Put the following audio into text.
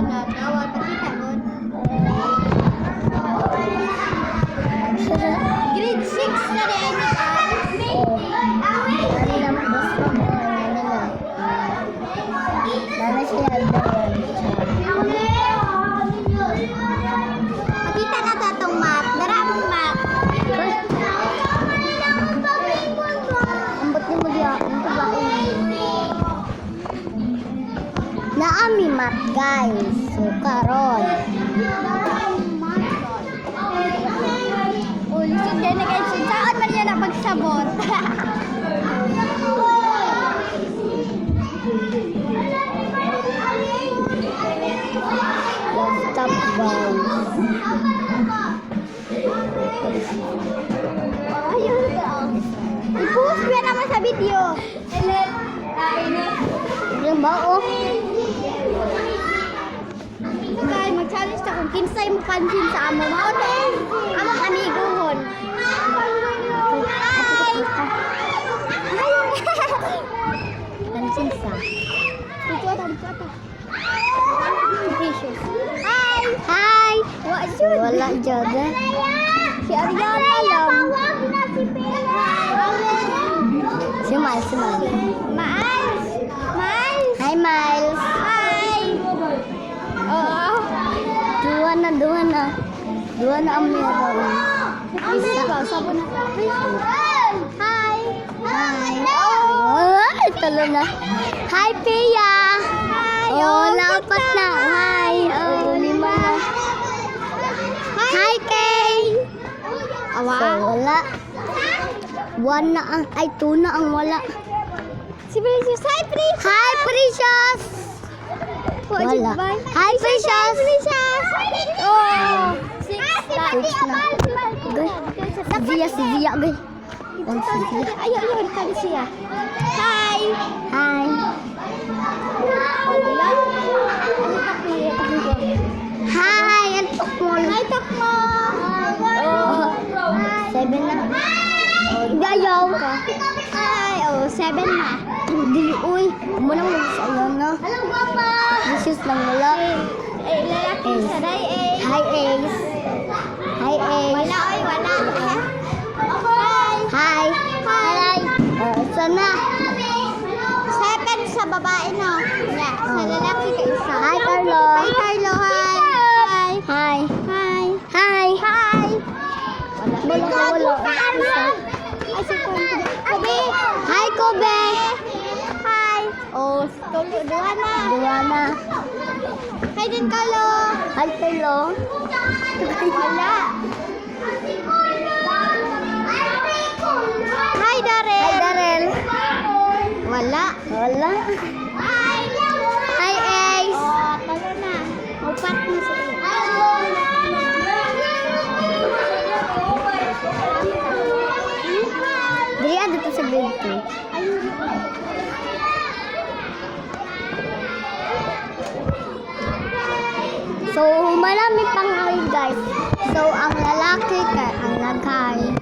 Tawag pakita mo. Grade 6 na rin. Pakita na to itong math. Daraming math. Ambot ni mo diya. Naami math guys. So karon. Lisod yan na guys. Saan man yan ang pagsabot? Stop guys. Ayun ka. I-post ko yan naman sa video. Yung ba oh? Guys, mag-challenge ka kung kinsay mo pansin sa amo. Maotin. Amang amiguhon. Hi! Pansin sa. Dito ata. Hi! Hi! Wala dyan. Si Ariana lang. Si Miles. Miles! Hi, Miles! Hi! Oo. Duwa na ang meron. Isa ba? Sabo na. Hi! Ay, talo na. Hi, Pia! Oh, lapat na. Hi! Oh, 5 na. Hi, Kay! Awa? So, wala. 1 na ang, 2 na ang wala. Si Precious. Hi, Precious! Hi, Precious! Wala. Hi, Precious! Oh! 6 na. Si Zia, guys. Ayun, kali siya. Hi! Hi! Antok mo. Hi, Tokmo! Oh, 7 na. Gayaw ka. Hi! Oh, 7 na. Di, uy. Muna mo sa iyo, no? Hello, Papa! Precious lang wala. Lalaki sa day, Ace. Hi, Ace. Wala, oy, wala. Hi. Sana. 7 sa babae, no? Yeah, sa lalaki ka isa. Hi, Carlo. Hi. Wala. Kobe. Hi, Kobe. Hi. Oh, dua na. Hi din, Carlo. Hi, Carlo. Wala. Hi, Darren. Wala. Hi, Ace. Oh, talo na. Upat na siya. Dili dito sa grade 2. So, marami pang guys. So, ang lalaki ang nag-high.